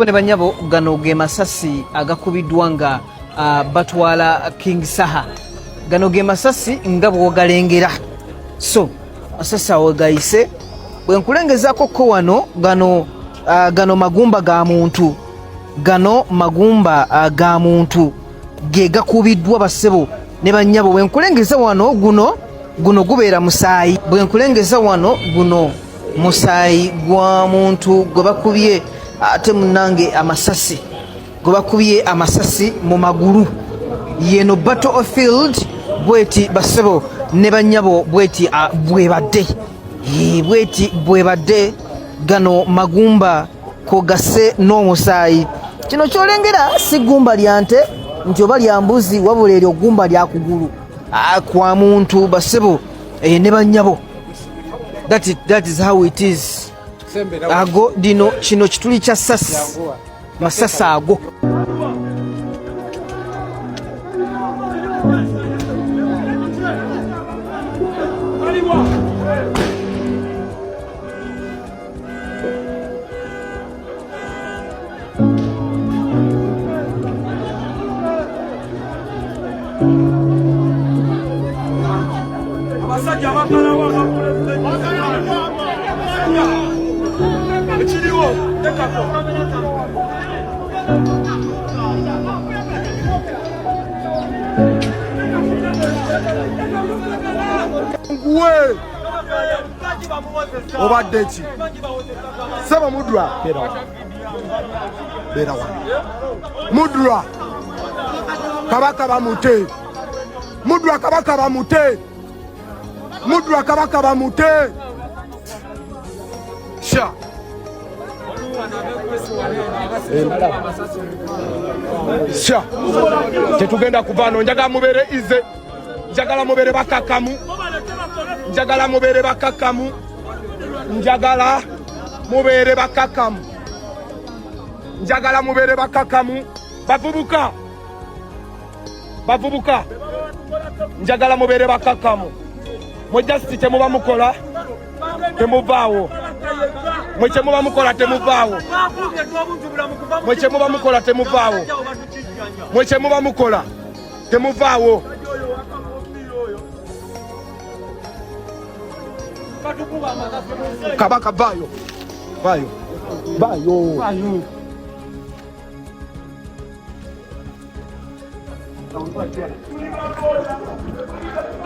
Ne banyabo gano ge masasi agakubiddwa nga batwala King Saha. Gano ge masasi nga bwogalengera. So masasi awo gayise bwe nkulengezaako ko wano gano magumba ga muntu. Gano magumba ga muntu ge gakubiddwa basebo ne banyabo bwe nkulengeza wano guno gubeera musaayi. Bwe nkulengeza wano guno musaayi gwa muntu gwe bakubye ate munange amasasi gobakubye amasasi mu maguru yeno battlefield bweti basebo ne banyabo bweti bwebadde gano magumba ko gase n'omusaayi. Kino kyolengera si gumba lyante nti oba lya mbuzi wabula eryo gumba lya kugulu kwa muntu basebo ne banyabo. That is how it is. Ago dino kino kituli kya sasi masasa ago. Obadde ki saba mudra bera wa mudra kabaka bamute mudra kabaka bamute mudra kabaka bamute sha sha tetugenda kuvano njagala mubere ize njagala mubere bakakamu njagala mubere bakakamu njagala mubere bakakamu njagala mubere bakakamu bavubuka njagala mubere bakakamu mwe just temuba mukola temuvaawo mwe temuba mukola temuvaawo mwe temuba mukola temuvaawo mwe temuba mukola temuvaawo kabaka bayo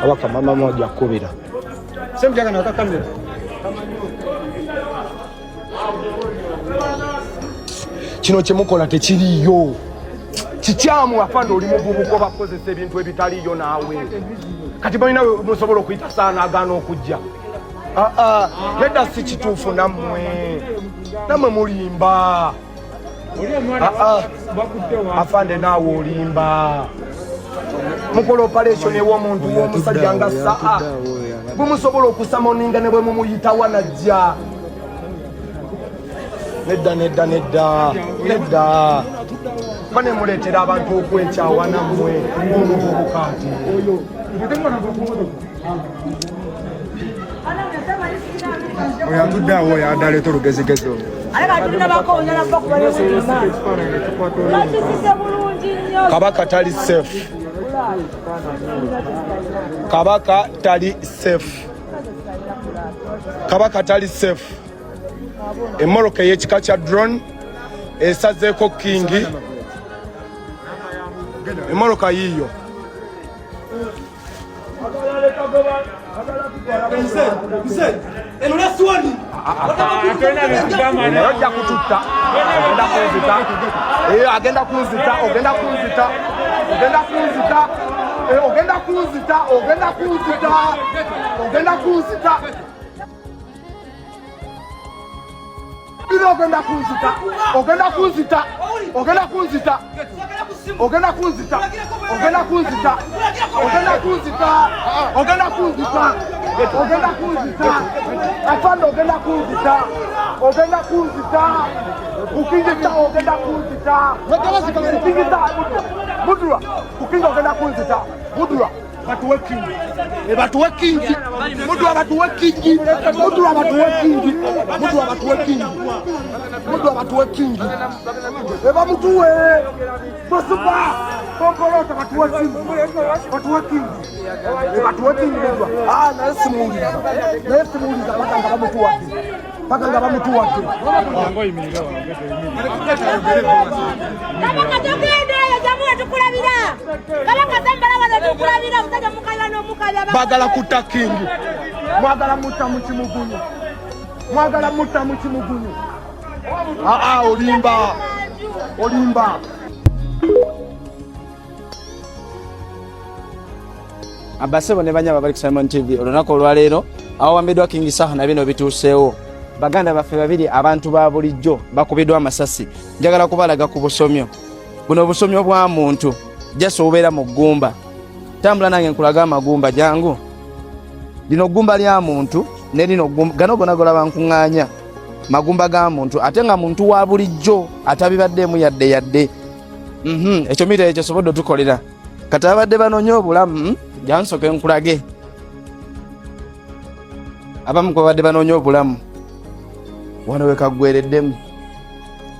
abaka mama moja kubira semjaga na kakamera kino kyemukola tekiriyo kikyamu afande oli muvubuko bakozesa ebintu ebitaliyo naawe kati balina musobola okuyita saana agaana okujja nedda si kituufu nammwe mulimba afande naawe olimba mukola operation ew'omuntu w'omusajja nga saa bwe musobola okusamoninga ne bwe mumuyitawa najja nedda bane muleetera abantu okwekyawa nammwe omuvubuka ati oyatudde awo yadaleeta olugezigezi kabaka tali safe kabaka tali safe emoroka ey'ekika kya drone esazeeko kingi emoroka yiyo ojja kututta agenda kunzita batuwe kingi batuwe kingi mudu abatuwe kingi mudu abatuwe kingi mudu abatuwe kingi mudu abatuwe kingi eba mutuwe basuba komporota batuwe kingi batuwe kingi batuwe kingi mudu na simuuliza paka nga bamutuwa yango imirira kabanga tugende jamuwe tukulabira kabanga zambala wala tukulabira mutaja mukala no mukala bagala kuta kingi mwagala mutta mu kimugunyu mwagala mutta mu kimugunyu olimba abasebo ne banyaba bali ku Simon TV olunako olwaleero awo wambiddwa King Saha na bino bituuseewo baganda baffe babiri abantu ba bulijjo bakubiddwa amasasi njagala kubalaga ku busomyo buno busomyo bwa muntu jasa obeera mu ggumba tambula nange nkulaga amagumba jangu lino ggumba lya muntu ne lino gano gona golaba nkuŋŋaanya magumba ga muntu ate nga muntu wa bulijjo atabibaddemu yadde ekyo mita ekyo sobodde otukolera kati abadde banoonya obulamu jansoke nkulage abamu kwa badde banoonya obulamu wano wekaggwereddemu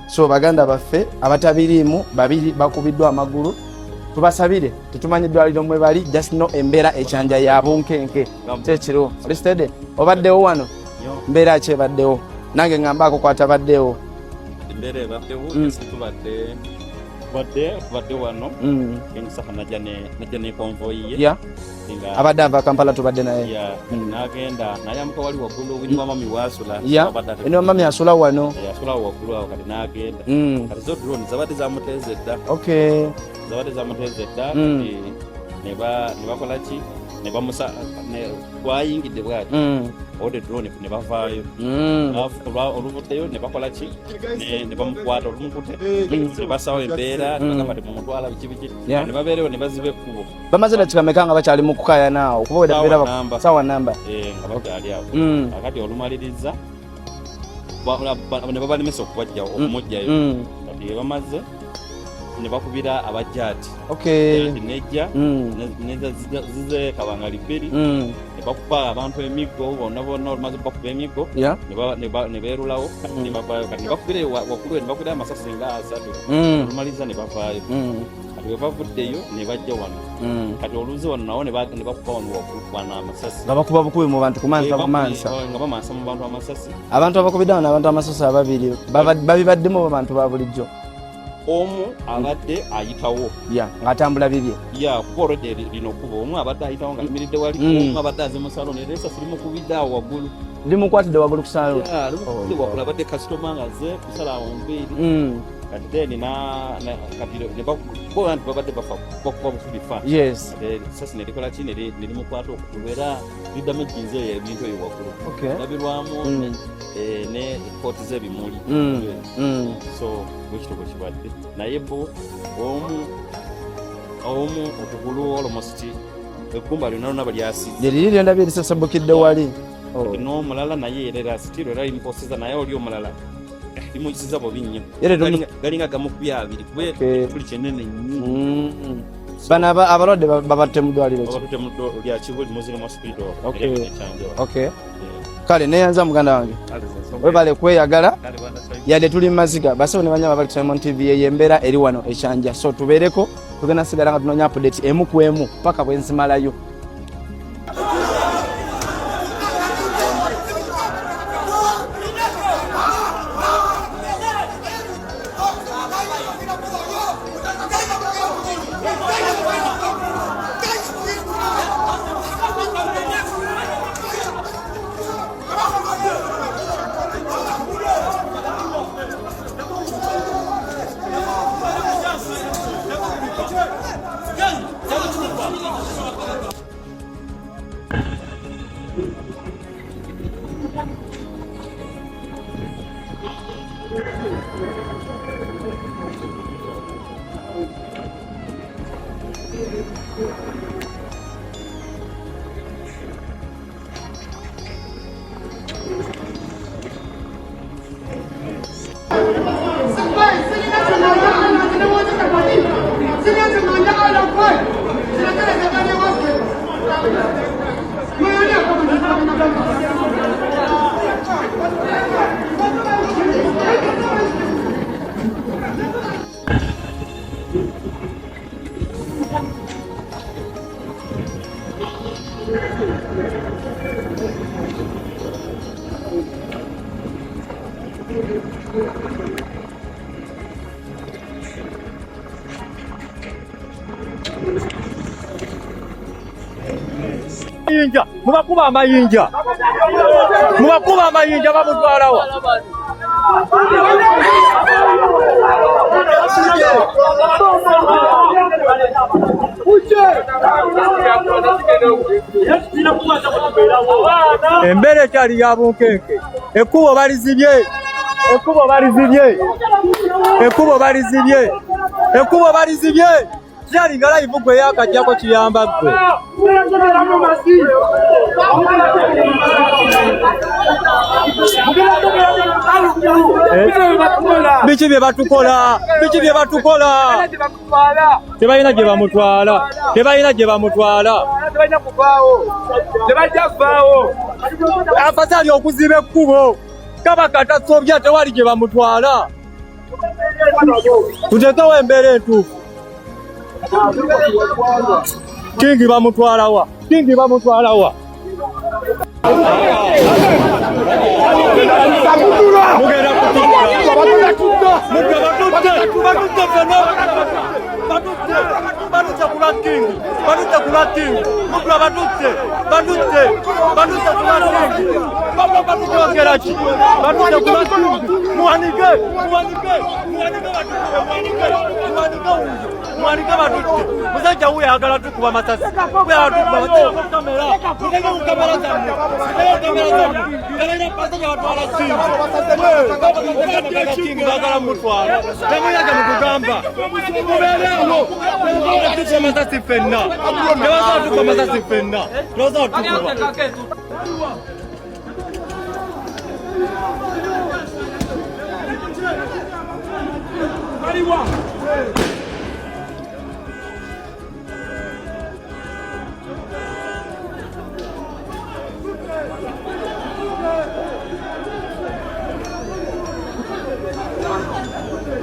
so baganda baffe abatabiriimu babiri bakubiddwa amagulu tubasabire tetumanyi eddwaliro mwe bali just no embeera ekyanja ya bunkenke kyekiro listed obaddewo wano mbeera ki ebaddewo nange ŋŋambaako kwatabaddewo embeera ebaddewo tubadde wano King Saha najja ne konvoyi ye abadde ava Kampala tubadde naye nagenda nayambuka wali waggulu winyuma mami wasula eno mami asula wano asula waggulu awo kati nagenda kati zo drone zabadde zamuteeze dda kati nebakola ki twayingidde bwati ode drone ne bavaayo oluvuddeyo ne bakola ki ne bamukwata olumukute ne basawo embeera nebagamba temumutwala biki ne babeerewo ne baziba ekkubo bamaze dakikameka nga bakyali mu kukayana okuba wedabeera sawa namba nga bakyali awo akati olumaliriza ne babalemesa okumugjayo kati ebamaze ne bakubira abajjaati nejja zize kabangali bbiri ne bakuba abantu emiggo bonna olumaze bakuba emiggo ne beerulawo kati ne bakubira waggulu ne bakubira amasasi nga asatu olumaliza ne bavaayo kati we bavuddeyo ne bajja wano kati oluzi wano nawo ne bakuba wano waggulu amasasi nga bakuba bukubi mu bantu kumansa nga bamansa mu bantu amasasi abantu abakubidde wano abantu amasasi ababiri babibaddemu abantu ba bulijjo omu abadde ayitawo ng'atambula bibye kuba olwedde lino kuba omu abadde ayitawo nga limiridde wali omu abadde aze mu saloni era esasi limukubidde awo waggulu limukwatidde waggulu ku saloni limukubidde waggulu abadde kasitoma nga aze kusala awo nviiri kati then nti babadde bakuba bukubifa esasi nelikola ki nelimukwata okugulu era liddamu ejjinzi eyo ebintu eyo waggulu labirwamu ne kooti z'ebimuli so bwekito bwe kibadde naye bo omu okugulu almost eggumba lyonna lyonna balyasize liri lyendabye erisasabukidde wali n'omulala naye era sitiro era limukozesa naye oli omulala limuyisiza bubi nnyo galinga gamukubya abiri kuba tuli kyenene nnyo bano abalwadde babatte mu ddwaliro lya Kibuli Muslim Hospital kale neyanza muganda wange webale kweyagala yadde tuli mu maziga basawo ne banyama bali ku Simon TV eyo embeera eri wano ekyanja so tubeereko tugenda sigala nga tunoonya update emu ku emu paka bwe nzimalayo Mubakuba amayinja bamutwalawa embeera ekyali ya bunkenke ekkubo balizibye kyalinga layivu gwe yakajjako kiyamba gwe biki bye batukola tebalina gye bamutwala afasali okuziba ekkubo kabaka tasobya tewali gye bamutwala tutekewo embeera entuufu Kingi bamutwalawa mwanika batutte musajja wuyo ayagala tukuba masasi kingi bagala mutwala temuyaga mukugamba mubeereawo tukuba masasi ffenna tebasobola tukuba masasi ffenna tebasobola tukuba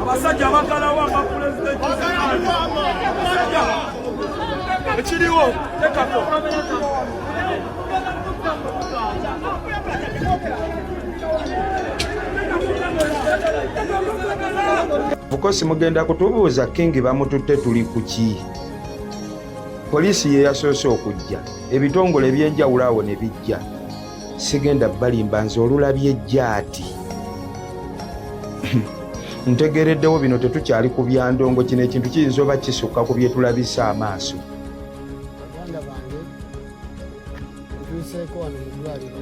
abasajja abagalawo aba pulezidenti ekiriwo tekako Bukosi mugenda kutubuuza Kingi bamututte tuli kuki? Poliisi ye yasoose okujja, ebitongole ebyenjawulo awo ne bijja. Sigenda balimba nze olulabye ejjaati. Ntegereddewo bino tetukyali ku byandongo, kino ekintu kiyinza oba kisukka ku bye tulabisa amaaso. Baganda bange ntuuseeko wano mu ddwaliro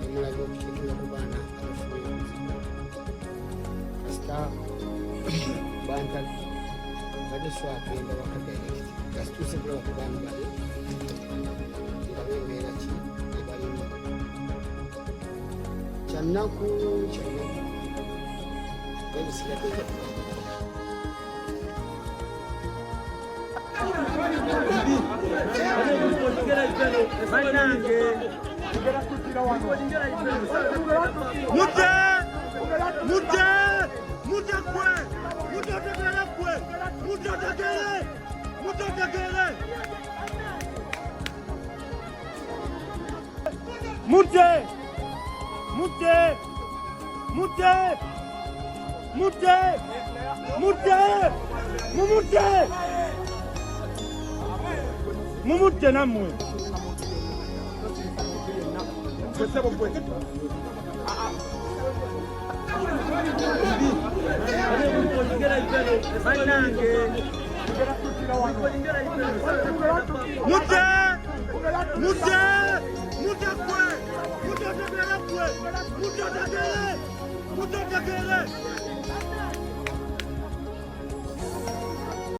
emulaga okukiikira ku baana abafuye kasita bankazi badde swagenda wakadairekt kasituuse kulaba ku baana bale ndabe embeera ki ebalimu kyannaku ebisigadde mumutte nammwe mutte